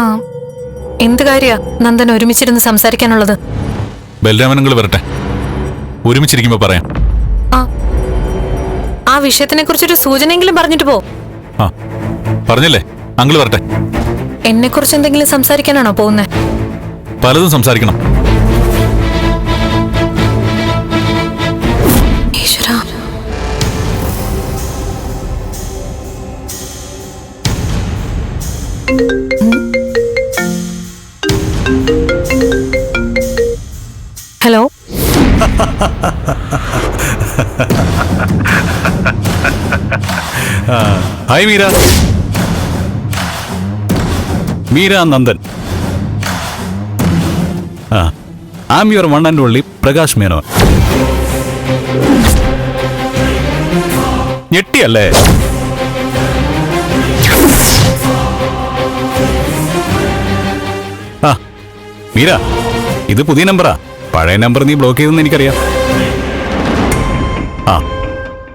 ആ എന്ത് കാര്യ നന്ദൻ ഒരുമിച്ചിരുന്ന് സംസാരിക്കാനുള്ളത്? ബലരാമനങ്ങൾ വരട്ടെ, ഒരുമിച്ചിരിക്കുമ്പോ പറയാം. ആ വിഷയത്തിനെ കുറിച്ചൊരു സൂചനയെങ്കിലും പറഞ്ഞിട്ട് പോ. ആ പറഞ്ഞല്ലേ, അങ്കിൾ വരട്ടെ. എന്നെ കുറിച്ച് എന്തെങ്കിലും സംസാരിക്കാനാണോ പോകുന്നത്? പലതും സംസാരിക്കണം. ഈശ്വരാ, hello. Hi Meera. Meera Nandan. I am your one and only Prakash Menon. ഞെട്ടിയല്ലേ? മീര, ഇത് പുതിയ നമ്പറാ. പഴയ നമ്പർ നീ ബ്ലോക്ക് ചെയ്തെന്ന് എനിക്കറിയാം.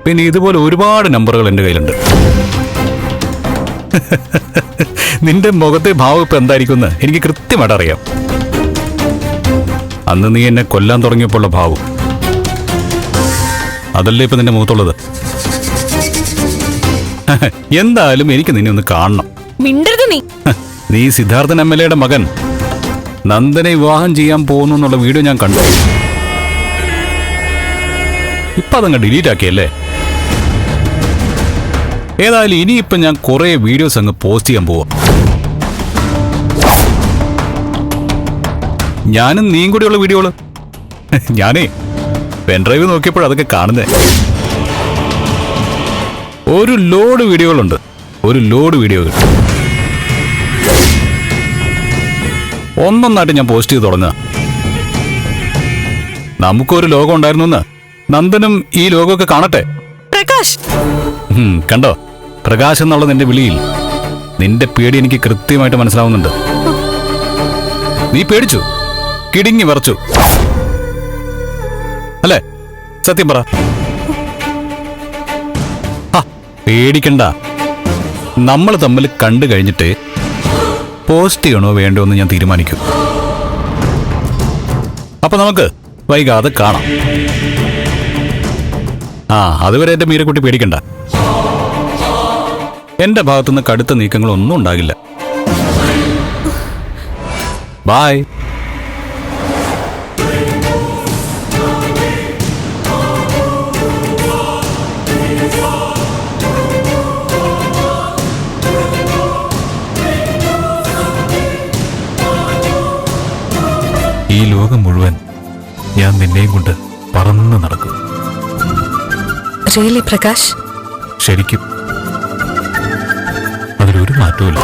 പിന്നെ ഇതുപോലെ ഒരുപാട് നമ്പറുകൾ എൻ്റെ കയ്യിലുണ്ട്. നിന്റെ മുഖത്തെ ഭാവം ഇപ്പൊ എന്തായിരിക്കുമെന്ന് എനിക്ക് കൃത്യമായിട്ട് അറിയാം. അന്ന് നീ എന്നെ കൊല്ലാൻ തുടങ്ങിയപ്പോഴുള്ള ഭാവം അതല്ലേ ഇപ്പൊ നിന്റെ മുഖത്തുള്ളത്. എന്തായാലും എനിക്ക് നിന്നെ ഒന്ന് കാണണം. നീ സിദ്ധാർത്ഥൻ MLA യുടെ മകൻ നന്ദനെ വിവാഹം ചെയ്യാൻ പോകുന്നു എന്നുള്ള വീഡിയോ ഞാൻ കണ്ടു. ഇപ്പൊ അതങ്ങ് ഡിലീറ്റ് ആക്കിയല്ലേ? ഏതായാലും ഇനിയിപ്പൊ ഞാൻ കുറെ വീഡിയോസ് അങ്ങ് പോസ്റ്റ് ചെയ്യാൻ പോവാ. ഞാനും നീയും കൂടിയുള്ള വീഡിയോകള്. ഞാനേ പെൻഡ്രൈവ് നോക്കിയപ്പോഴതൊക്കെ കാണുന്നേ. ഒരു ലോഡ് വീഡിയോകളുണ്ട്, ഒരു ലോഡ് വീഡിയോകൾ. ഒന്നൊന്നായിട്ട് ഞാൻ പോസ്റ്റ് ചെയ്ത് തുടങ്ങുക. നമുക്കൊരു ലോകം ഉണ്ടായിരുന്നു. നന്ദനും ഈ ലോകമൊക്കെ കാണട്ടെ. പ്രകാശ്, കണ്ടോ? പ്രകാശ് എന്നുള്ള നിന്റെ വിളിയിൽ നിന്റെ പേടി എനിക്ക് കൃത്യമായിട്ട് മനസ്സിലാവുന്നുണ്ട്. നീ പേടിച്ചു, കിടുങ്ങി വിറച്ചു അല്ലേ? സത്യം പറ. പേടിക്കണ്ട. നമ്മൾ തമ്മിൽ കണ്ടു കഴിഞ്ഞിട്ട് പോസ്റ്റ് ചെയ്യണോ വേണ്ടോ എന്ന് ഞാൻ തീരുമാനിക്കും. അപ്പൊ നമുക്ക് വൈകാതെ കാണാം. അതുവരെ എന്റെ മീരക്കുട്ടി പേടിക്കണ്ട. എന്റെ ഭാഗത്തുനിന്ന് കടുത്ത നീക്കങ്ങളൊന്നും ഉണ്ടാകില്ല. ബായ്. ഈ ലോകം മുഴുവൻ ഞാൻ നിന്നെയും കൊണ്ട് പറന്ന് നടക്കും. റിയലി പ്രകാശ്? ശരിക്കും. അതിലൊരു മാറ്റവുമില്ല.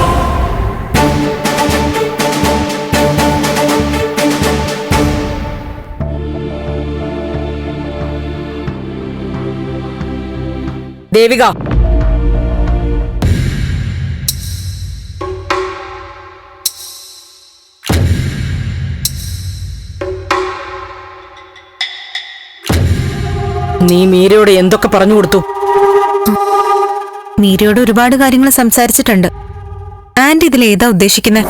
ദേവിക, നീ മീരയോട് എന്തൊക്കെ പറഞ്ഞു കൊടുത്തു? മീരയോട് ഒരുപാട് കാര്യങ്ങൾ സംസാരിച്ചിട്ടുണ്ട്. ആന്റി ഇതിൽ ഏതാ ഉദ്ദേശിക്കുന്നത്?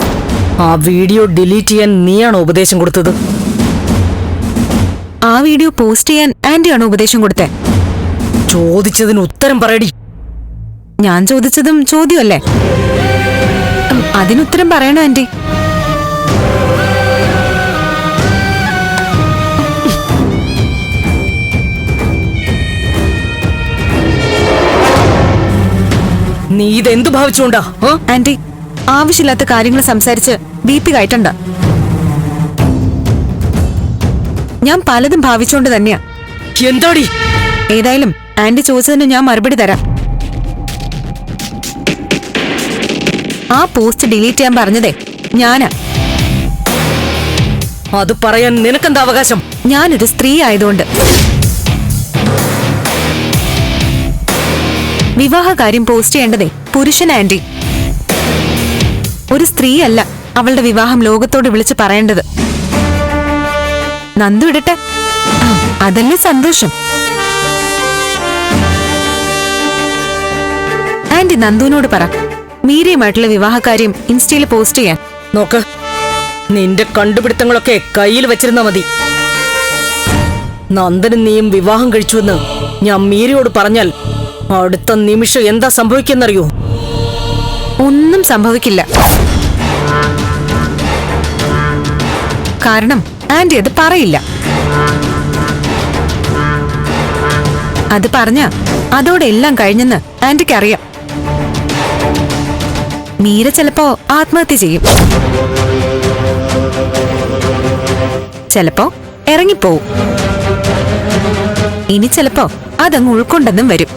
ആ വീഡിയോ ഡിലീറ്റ് ചെയ്യാൻ നീയാണോ ഉപദേശം കൊടുത്തത്? ആ വീഡിയോ പോസ്റ്റ് ചെയ്യാൻ ആന്റിയാണോ ഉപദേശം കൊടുത്തേ? ചോദിച്ചതിന് ഉത്തരം പറയടി. ഞാൻ ചോദിച്ചതും ചോദ്യമല്ലേ? അതിനുത്തരം പറയണോ ആന്റി? നീ ഇതെന്തു ഭാവിച്ചുകൊണ്ടാ? ആന്റി, ആവശ്യമില്ലാത്ത കാര്യങ്ങൾ സംസാരിച്ച് BP കയറ്റണ്ട. ഞാൻ പലതും ഭാവിച്ചോണ്ട് തന്നെയാ. എന്താടി? ഏതായാലും ആന്റി ചോദിച്ചതിന് ഞാൻ മറുപടി തരാം. ആ പോസ്റ്റ് ഡിലീറ്റ് ചെയ്യാൻ പറഞ്ഞതേ ഞാനാ. അത് പറയാൻ നിനക്കെന്താ അവകാശം? ഞാനൊരു സ്ത്രീ ആയതുകൊണ്ട്. വിവാഹകാര്യം പോസ്റ്റ് ചെയ്യേണ്ടതേ പുരുഷൻ ആന്റി, ഒരു സ്ത്രീയല്ല അവളുടെ വിവാഹം ലോകത്തോട് വിളിച്ച് പറയേണ്ടത്. നന്ദു ഇടട്ടെ, അതല്ലേ സന്തോഷം. ആന്റി നന്ദുവിനോട് പറ, മീരയുമായിട്ടുള്ള വിവാഹകാര്യം ഇൻസ്റ്റയിൽ പോസ്റ്റ് ചെയ്യാൻ. നോക്ക്, നിന്റെ കണ്ടുപിടുത്തങ്ങളൊക്കെ കയ്യിൽ വെച്ചിരുന്നാ മതി. നന്ദനും നീയും വിവാഹം കഴിച്ചുവെന്ന് ഞാൻ മീരയോട് പറഞ്ഞാൽ അടുത്ത നിമിഷം എന്താ സംഭവിക്കുന്നറിയോ? ഒന്നും സംഭവിക്കില്ല. കാരണം ആന്റി അത് പറയില്ല. അത് പറഞ്ഞ അതോടെ എല്ലാം കഴിഞ്ഞെന്ന് ആന്റിക്ക് അറിയാം. മീര ചിലപ്പോ ആത്മഹത്യ ചെയ്യും, ചിലപ്പോ ഇറങ്ങിപ്പോവും, ഇനി ചിലപ്പോ അതങ്ങ് ഉൾക്കൊണ്ടെന്നും വരും.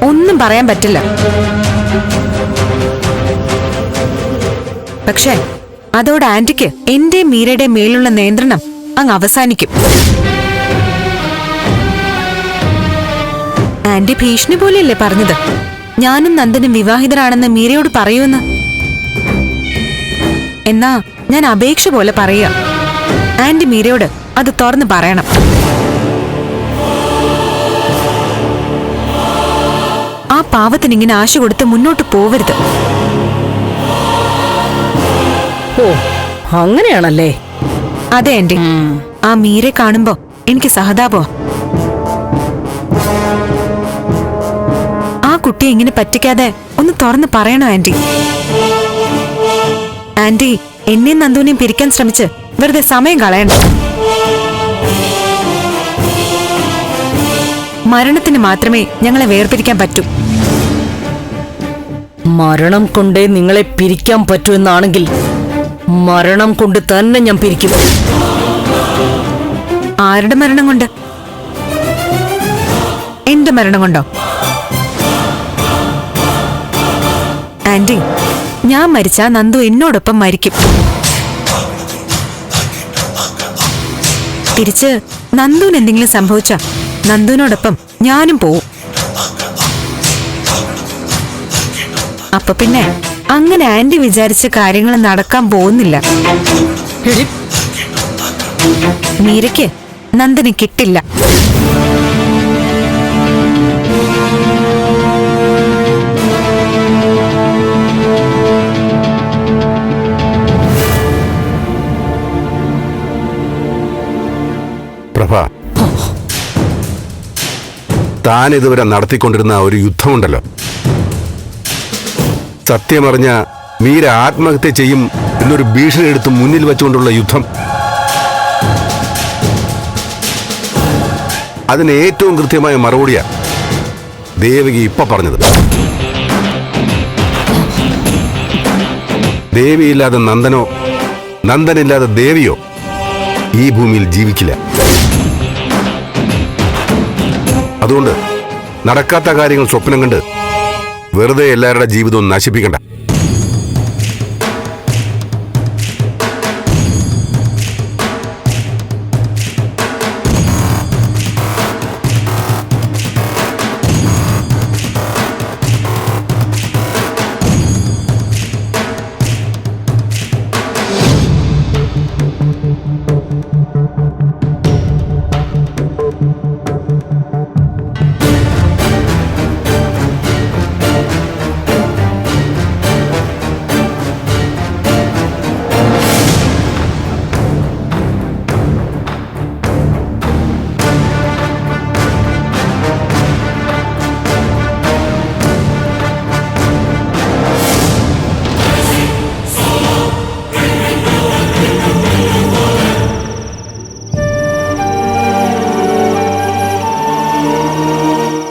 ഒന്നും പറയാൻ പറ്റില്ല. പക്ഷേ അതോടെ ആന്റിക്ക് എന്റെ മീരയുടെ മേലുള്ള നിയന്ത്രണം അങ്ങ് അവസാനിക്കും. ആന്റി ഭീഷണി പോലെയല്ലേ പറഞ്ഞത് ഞാനും നന്ദനും വിവാഹിതരാണെന്ന് മീരയോട് പറയൂന്ന്? എന്നാ ഞാൻ അപേക്ഷ പോലെ പറയുക, ആന്റി മീരയോട് അത് തുറന്ന് പറയണം. ആ പാവത്തിന് ഇങ്ങനെ ആശ കൊടുത്ത് മുന്നോട്ട് പോവരുത്. ഓ, അങ്ങനെയാണല്ലേ? അതെ ആന്റി, ആ മീരെ കാണുമ്പോ എനിക്ക് സഹതാപോ. ആ കുട്ടിയെ ഇങ്ങനെ പറ്റിക്കാതെ ഒന്ന് തുറന്ന് പറയണോ ആന്റി? ആന്റി എന്നെയും നന്ദുവിനെയും പിരിക്കാൻ ശ്രമിച്ച് വെറുതെ സമയം കളയണ്ട. മരണത്തിന് മാത്രമേ ഞങ്ങളെ വേർപിരിക്കാൻ പറ്റൂ. മരണം കൊണ്ടേ നിങ്ങളെ പിരിക്കാൻ പറ്റൂ എന്നാണെങ്കിൽ മരണം കൊണ്ട് തന്നെ ഞാൻ പിരിക്കും. ആരുടെ മരണം കൊണ്ട്? എന്റെ മരണം കൊണ്ടോ? ആന്റി, ഞാൻ മരിച്ചാ നന്ദു എന്നോടൊപ്പം മരിക്കും. തിരിച്ച് നന്ദുവിന് എന്തെങ്കിലും സംഭവിച്ചാ നന്ദുവിനോടൊപ്പം ഞാനും പോവും. അപ്പൊ പിന്നെ അങ്ങനെ ആന്റി വിചാരിച്ച കാര്യങ്ങൾ നടക്കാൻ പോകുന്നില്ല. മീരയ്ക്ക് നന്ദനെ കിട്ടില്ല. പ്രഭ, താൻ ഇതുവരെ നടത്തിക്കൊണ്ടിരുന്ന ഒരു യുദ്ധമുണ്ടല്ലോ, സത്യമറിഞ്ഞ മീര ആത്മഹത്യ ചെയ്യും എന്നൊരു ഭീഷണി എടുത്ത് മുന്നിൽ വെച്ചുകൊണ്ടുള്ള യുദ്ധം, അതിന് ഏറ്റവും കൃത്യമായ മറുപടിയാ ദേവകി ഇപ്പൊ പറഞ്ഞത്. ദേവിയില്ലാതെ നന്ദനോ നന്ദനില്ലാതെ ദേവിയോ ഈ ഭൂമിയിൽ ജീവിക്കില്ല. അതുകൊണ്ട് നടക്കാത്ത കാര്യങ്ങൾ സ്വപ്നം കണ്ട് വെറുതെ എല്ലാവരുടെ ജീവിതവും നശിപ്പിക്കണ്ട.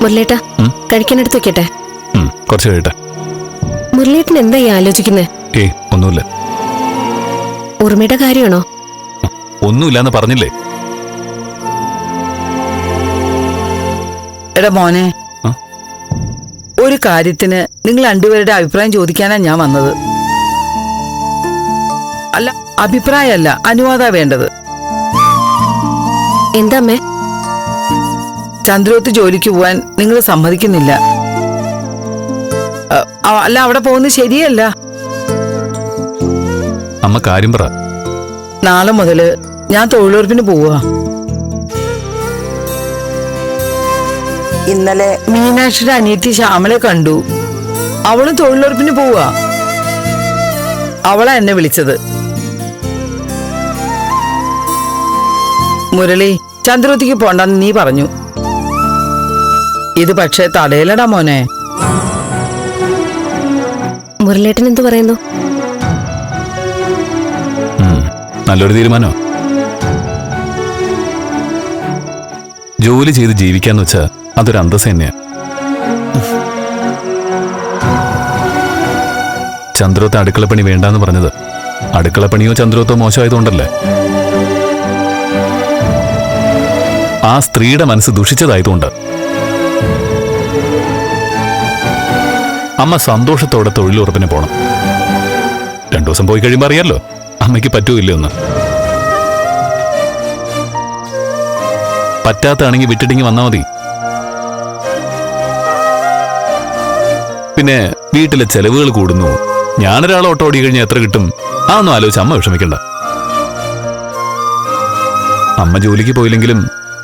മുരളേട്ടാ, കഴിക്കാനെടുത്ത് വെക്കട്ടെ? കുറച്ച് കഴിയട്ടെ. മുരളേട്ടൻ എന്താ ഈ ആലോചിക്കുന്നേ? ഒന്നുമില്ല. ഉർമ്മയുടെ കാര്യമാണോ? ഒന്നുമില്ലാന്ന് പറഞ്ഞില്ലേ? എടാ മോനെ, ഒരു കാര്യത്തിന് നിങ്ങൾ രണ്ടുപേരുടെ അഭിപ്രായം ചോദിക്കാനാ ഞാൻ വന്നത്. അല്ല, അഭിപ്രായമല്ല, അനുവാദാ വേണ്ടത്. എന്താ അമ്മേ? ചന്ദ്രോത്ത് ജോലിക്ക് പോവാൻ നിങ്ങൾ സമ്മതിക്കുന്നില്ല. അല്ല, അവിടെ പോകുന്നത് ശരിയല്ല. അമ്മ കാര്യം പറ. നാളെ മുതല് ഞാൻ തൊഴിലുറപ്പിന് പോവാ. ഇന്നലെ മീനാക്ഷിയുടെ അനിയത്തി ശ്യാമളെ കണ്ടു. അവളും തൊഴിലുറപ്പിന് പോവുക. അവളാ എന്നെ വിളിച്ചത്. മുരളി, ചന്ദ്രവതിക്ക് പോണ്ടെന്ന് നീ പറഞ്ഞു. ഇത് പക്ഷേ തടയലടാ മോനെ. മുരളേട്ടൻ എന്തു പറയുന്നു? നല്ലൊരു തീരുമാനോ. ജോലി ചെയ്ത് ജീവിക്കാന്ന് വെച്ചാ അതൊരു അന്തസ് തന്നെയാ. ചന്ദ്രോത്തെ അടുക്കളപ്പണി വേണ്ടാന്ന് പറഞ്ഞത് അടുക്കളപ്പണിയോ ചന്ദ്രോത്തോ മോശമായതുകൊണ്ടല്ലേ? ആ സ്ത്രീയുടെ മനസ്സ് ദുഷിച്ചതായതുകൊണ്ട്. അമ്മ സന്തോഷത്തോടെ തൊഴിലുറപ്പിന് പോണം. 2 ദിവസം പോയി കഴിയുമ്പോൾ അറിയാലോ അമ്മയ്ക്ക് പറ്റൂല്ലെന്ന്. പറ്റാത്താണെങ്കിൽ വിട്ടിട്ടിങ്ങി വന്നാൽ മതി. പിന്നെ വീട്ടിലെ ചെലവുകൾ കൂടുന്നു. ഞാനൊരാൾ ഓട്ടോ ഓടി കഴിഞ്ഞാൽ എത്ര കിട്ടും? അതൊന്നും ആലോചിച്ച് അമ്മ വിഷമിക്കണ്ട. അമ്മ ജോലിക്ക് പോയില്ലെങ്കിലും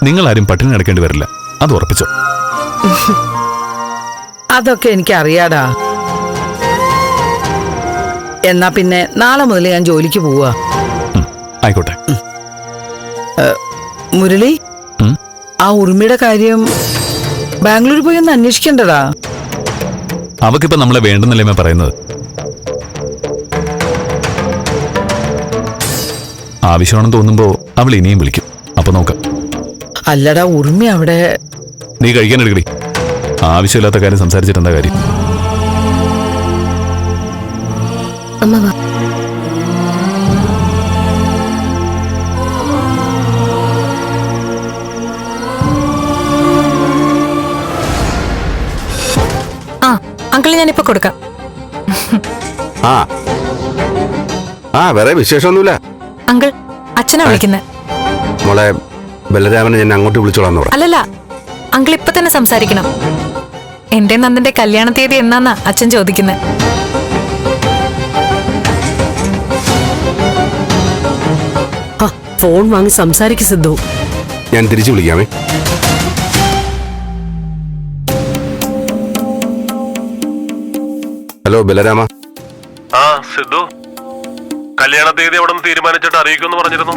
നിങ്ങളാരും പട്ടിണി കിടക്കേണ്ടി വരില്ല, അത് ഉറപ്പിച്ചോ. അതൊക്കെ എനിക്ക് അറിയാടാ. എന്നാ പിന്നെ നാളെ മുതൽ ഞാൻ ജോലിക്ക് പോവാ. ആയിക്കോട്ടെ. മുരളി, ആ ഉറുമിയുടെ കാര്യം ബാംഗ്ലൂർ പോയി ഒന്ന് അന്വേഷിക്കണ്ടടാ. അവക്കിപ്പോ നമ്മളെ വേണ്ടെന്നല്ലേ പറയുന്നത്. ആവശ്യമാണെന്ന് തോന്നുമ്പോ അവൾ ഇനിയും വിളിക്കും. അപ്പൊ നോക്കാം. അല്ലടാ, ഉറുമി അവിടെ. നീ കഴിക്കാൻ എടുക്കടി. ആവശ്യമില്ലാത്ത കാര്യം സംസാരിച്ചിട്ട് എന്താ കാര്യം? അമ്മ വാ. ആ അങ്കിൾ ഞാനിപ്പോ കൊടുക്കാം. വേറെ വിശേഷമൊന്നുമില്ല. അങ്കിൾ അച്ഛനാ വിളിക്കുന്നത്. മോളെ, ബലരാമനെ ഞാൻ അങ്ങോട്ട് വിളിച്ചോളാന്ന് പറ. അല്ലല്ല, അങ്കിൾ ഇപ്പൊ തന്നെ സംസാരിക്കണം. എന്റെ നന്ദന്റെ കല്യാണ തീയതി എന്നാന്നാ അച്ഛൻ ചോദിക്കുന്നത്. ഫോൺ വാങ്ങി സംസാരിക്ക് സിദ്ധു. ഞാൻ തിരിച്ചു വിളിക്കാമേ. ഹലോ ബലരാമ. സിദ്ധു, കല്യാണ തീയതി അവിടെ നിന്ന് തീരുമാനിച്ചിട്ട് അറിയിക്കുമെന്ന് പറഞ്ഞിരുന്നു.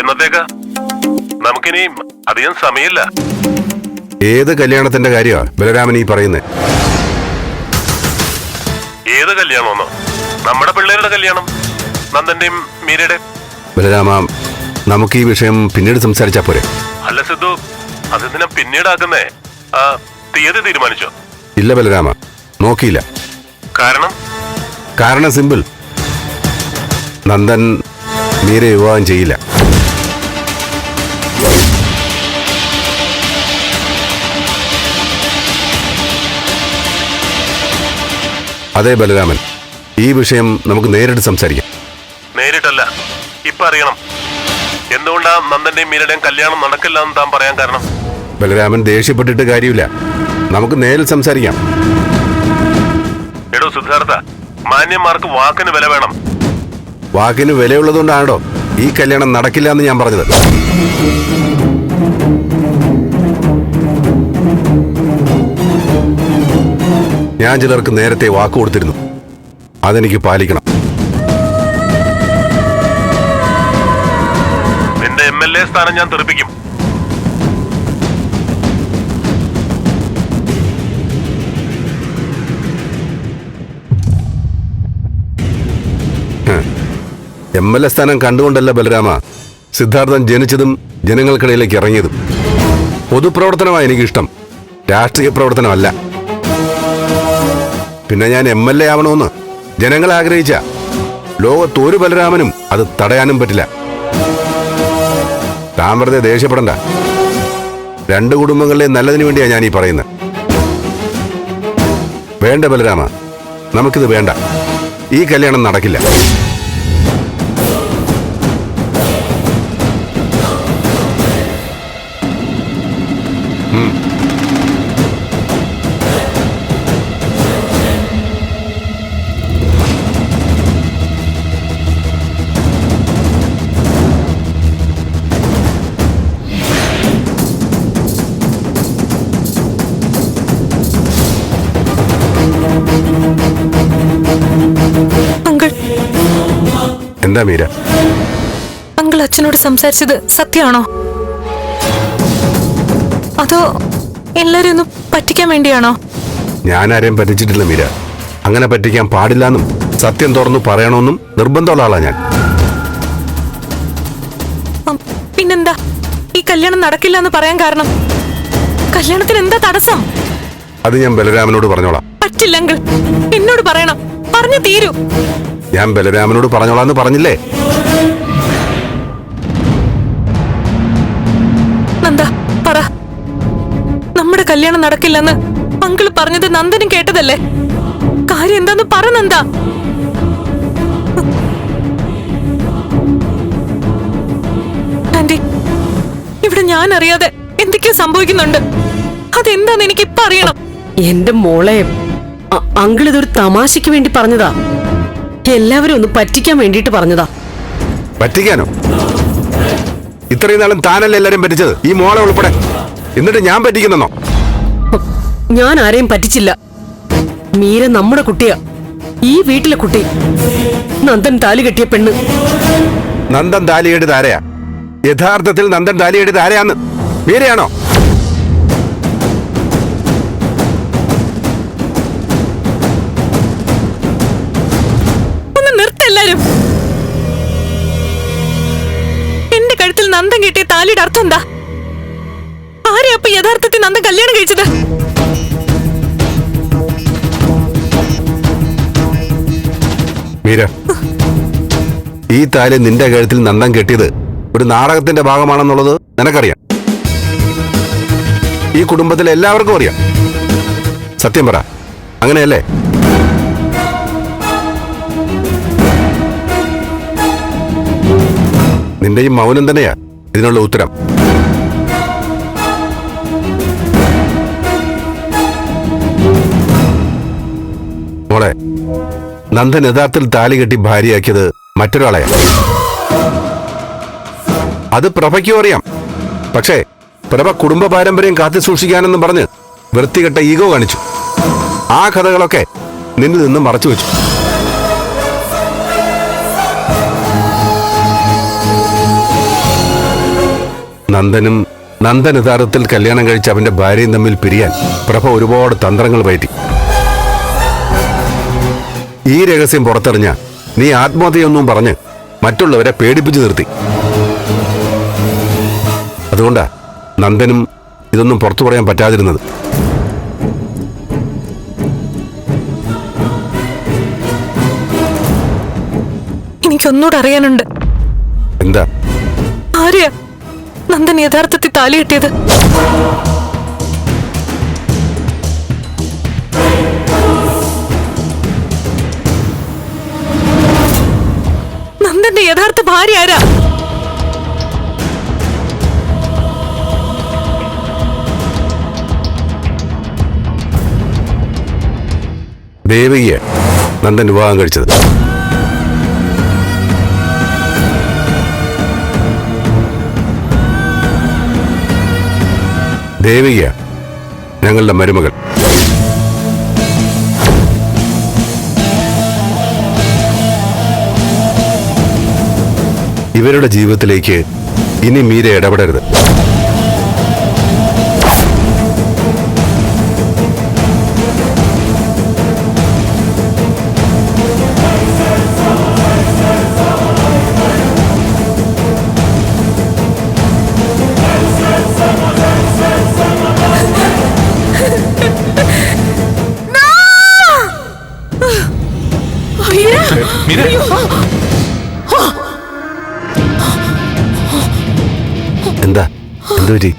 എന്നത്തേക്കാ? നമുക്കിനി അധികം സമയമില്ല. ഏത് കല്യാണത്തിന്റെ കാര്യമാണ് ബലരാമൻ ഈ പറയുന്നത്? ഏത് കല്യാണമെന്നോ? നമ്മുടെ പിള്ളേരുടെ കല്യാണം, നന്ദന്റെയും മീരയുടെ. ബലരാമ, നമുക്ക് ഈ വിഷയം പിന്നീട് സംസാരിച്ചാ പോരെ? അല്ല സിദ്ധു, അതെന്തിനാ പിന്നീടാക്കുന്നേ? തീയതി തീരുമാനിച്ചോ? ഇല്ല ബലരാമ, നോക്കിയില്ല. കാരണം സിമ്പിൾ. നന്ദൻ മീരെ വിവാഹം ചെയ്യില്ല. അതെ ബലരാമൻ, ഈ വിഷയം നമുക്ക് നേരിട്ട് സംസാരിക്കാം. നേരിട്ടല്ല, ഇപ്പൊ അറിയണം. എന്തുകൊണ്ടാ നന്ദന്റെയും മീരയുടെയും കല്യാണം നടക്കില്ല എന്ന് താൻ പറയാൻ കാരണം? ബലരാമൻ, ദേഷ്യപ്പെട്ടിട്ട് കാര്യമില്ല. നമുക്ക് നേരിൽ സംസാരിക്കാം. എടോ സിദ്ധാർത്ഥ, മാന്യന്മാർക്ക് വാക്കിന് വില വേണം. വാക്കിന് വിലയുള്ളതുകൊണ്ടാണോ ഈ കല്യാണം നടക്കില്ല എന്ന് ഞാൻ പറഞ്ഞത്? ഞാൻ ചിലർക്ക് നേരത്തെ വാക്ക് കൊടുത്തിരുന്നു. അതെനിക്ക് പാലിക്കണം. നിന്റെ MLA സ്ഥാനം ഞാൻ തെറിപ്പിക്കും. MLA സ്ഥാനം കണ്ടുകൊണ്ടല്ല ബലരാമ സിദ്ധാർത്ഥൻ ജനിച്ചതും ജനങ്ങൾക്കിടയിലേക്ക് ഇറങ്ങിയതും. പൊതുപ്രവർത്തനമാണ് എനിക്കിഷ്ടം, രാഷ്ട്രീയ പ്രവർത്തനമല്ല. പിന്നെ ഞാൻ MLA ആവണമെന്ന് ജനങ്ങൾ ആഗ്രഹിച്ച ലോകത്തൊരു ബലരാമനും അത് തടയാനും പറ്റില്ല. താൻ വെറുതെ ദേഷ്യപ്പെടണ്ട. 2 കുടുംബങ്ങളിലെ നല്ലതിനു വേണ്ടിയാണ് ഞാൻ ഈ പറയുന്നത്. വേണ്ട ബലരാമ, നമുക്കിത് വേണ്ട. ഈ കല്യാണം നടക്കില്ല. അങ്കിൾ എന്താ മീര? അങ്കിൾ അച്ഛനോട് സംസാരിച്ചത് സത്യമാണോ? അതോ എല്ലാരും ഒന്ന് പറ്റിക്കാൻ വേണ്ടിയാണോ? ഞാൻ ആരെയും പറ്റിച്ചിട്ടില്ല മീര. അങ്ങനെ പറ്റിക്കാൻ പാടില്ലെന്നും സത്യം തുറന്നു പറയണമെന്നും നിർബന്ധമുള്ള ആളാ ഞാൻ. പിന്നെന്താ ഈ കല്യാണം നടക്കില്ല എന്ന് പറയാൻ കാരണം? കല്യാണത്തിന് എന്താ തടസ്സം? അത് ഞാൻ ബലരാമനോട് പറഞ്ഞോളാം. പറ്റില്ല അങ്കിൾ, എന്നോട് പറയണം, പറഞ്ഞു തീരൂ. ഞാൻ ബലരാമനോട് പറഞ്ഞോളാന്ന് പറഞ്ഞില്ലേ? നന്ദ പറ, നമ്മുടെ കല്യാണം നടക്കില്ലെന്ന് അങ്കിൾ പറഞ്ഞത് നന്ദനും കേട്ടതല്ലേ? കാര്യം എന്താന്ന് പറ നന്ദ. ആന്റി, ഇവിടെ ഞാൻ അറിയാതെ എന്തൊക്കെയോ സംഭവിക്കുന്നുണ്ട്. അതെന്താന്ന് എനിക്ക് ഇപ്പൊ അറിയണം. എന്റെ മോളെ, അങ്കിൾ ഇതൊരു തമാശയ്ക്ക് വേണ്ടി പറഞ്ഞതാ. എല്ലാവരും ഒന്ന് പറ്റിക്കാൻ വേണ്ടിട്ട് പറഞ്ഞതാ. പറ്റിക്കാനോ? ഇത്രയും നാളും താനല്ലേ എല്ലാരും പറ്റിച്ചത്, ഈ മോളെ ഉൾപ്പെടെ. എന്നിട്ട് ഞാൻ പറ്റിക്കുന്നോ? ഞാൻ ആരെയും പറ്റിച്ചില്ല. മീര നമ്മുടെ കുട്ടിയാ, ഈ വീട്ടിലെ കുട്ടി. നന്ദൻ താലി കെട്ടിയ പെണ്ണ്. നന്ദൻ താലിയെടുത്ത് ആരെയാ? യഥാർത്ഥത്തിൽ നന്ദൻ താലിയെടുത്ത് ആരെയാന്ന്? മീരയാണോ? ഒന്ന് നിർത്തല്ലാരും. എന്റെ കഴുത്തിൽ നന്ദൻ കെട്ടിയ താലിയുടെ അർത്ഥം എന്താ? ആരെയാ അപ്പൊ യഥാർത്ഥത്തിൽ നന്ദൻ കല്യാണം കഴിച്ചത്? മീര, ഈ താലി നിന്റെ കഴുത്തിൽ നന്ദൻ കെട്ടിയത് ഒരു നാടകത്തിന്റെ ഭാഗമാണെന്നുള്ളത് നിനക്കറിയാം. ഈ കുടുംബത്തിലെ എല്ലാവർക്കും അറിയാം. സത്യം പറ, അങ്ങനെയല്ലേ? നിന്റെ ഈ മൗനം തന്നെയാ ഇതിനുള്ള ഉത്തരം. മോളെ, നന്ദൻ യഥാർത്ഥത്തിൽ താലി കെട്ടി ഭാര്യയാക്കിയത് മറ്റൊരാളെയാ. അത് പ്രഭയ്ക്കും അറിയാം. പക്ഷേ പ്രഭ കുടുംബ പാരമ്പര്യം കാത്തു സൂക്ഷിക്കാനെന്ന് പറഞ്ഞ് വൃത്തികെട്ട ഈഗോ കാണിച്ചു. ആ കഥകളൊക്കെ നിന്നിൽ നിന്ന് മറച്ചു വെച്ചു. നന്ദൻ യഥാർത്ഥത്തിൽ കല്യാണം കഴിച്ച് അവന്റെ ഭാര്യയും തമ്മിൽ പിരിയാൻ പ്രഭ ഒരുപാട് തന്ത്രങ്ങൾ പയറ്റി. ഈ രഹസ്യം പുറത്തെറിഞ്ഞ നീ ആത്മഹത്യയൊന്നും പറഞ്ഞ് മറ്റുള്ളവരെ പേടിപ്പിച്ചു നിർത്തി. അതുകൊണ്ടാ നന്ദനും ഇതൊന്നും പുറത്തു പറയാൻ പറ്റാതിരുന്നത്. എനിക്കൊന്നുകൂടെ അറിയാനുണ്ട്. എന്താ? ആരെയാ നന്ദൻ യഥാർത്ഥത്തിൽ താലി കെട്ടിയത്? നന്ദന്റെ യഥാർത്ഥ ഭാര്യ ആരാ? ദേവിയെ നന്ദൻ വിവാഹം കഴിച്ചത്. ദേവിക ഞങ്ങളുടെ മരുമകൾ. ഇവരുടെ ജീവിതത്തിലേക്ക് ഇനി മീര ഇടപെടരുത്. എന്താ എന്തുപറ്റി?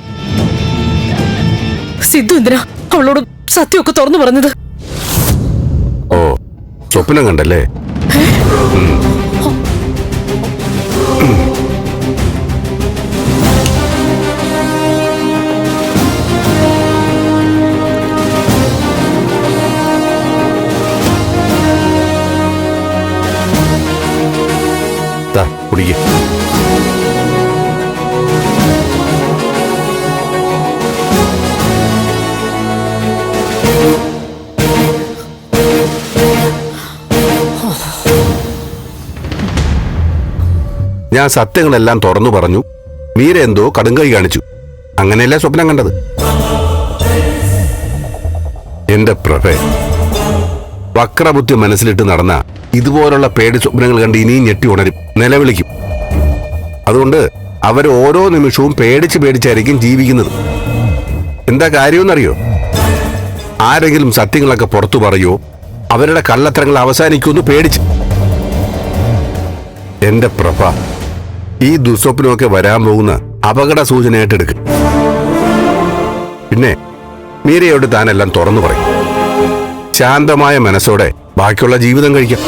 സിദ്ധു എന്തിനാ അവളോട് സത്യമൊക്കെ തുറന്നു പറഞ്ഞത്? ഓ, സ്വപ്നം കണ്ടല്ലേ? കുടിക്ക. ഞാൻ സത്യങ്ങളെല്ലാം തുറന്നു പറഞ്ഞു. മീര എന്തോ കടുങ്കൈ കാണിച്ചു. അങ്ങനെയല്ലേ സ്വപ്നം കണ്ടത്? എന്റെ പ്രഭേ, വക്രബുദ്ധി മനസ്സിലിട്ട് നടന്ന ഇതുപോലുള്ള പേടി സ്വപ്നങ്ങൾ കണ്ട് ഇനിയും ഞെട്ടി ഉണരും, നിലവിളിക്കും. അതുകൊണ്ട് അവർ ഓരോ നിമിഷവും പേടിച്ചായിരിക്കും ജീവിക്കുന്നത്. എന്താ കാര്യമെന്നറിയോ? ആരെങ്കിലും സത്യങ്ങളൊക്കെ പുറത്തു പറയോ, അവരുടെ കള്ളത്തരങ്ങൾ അവസാനിക്കുമെന്ന് പേടിച്ച്. എന്റെ പ്രഭ, ഈ ദുസ്വപ്നമൊക്കെ വരാൻ പോകുന്ന അപകട സൂചനയായിട്ട് എടുക്കും. പിന്നെ മീരയോട് താനെല്ലാം തുറന്നു പറയും. ശാന്തമായ മനസ്സോടെ ബാക്കിയുള്ള ജീവിതം കഴിക്കാം.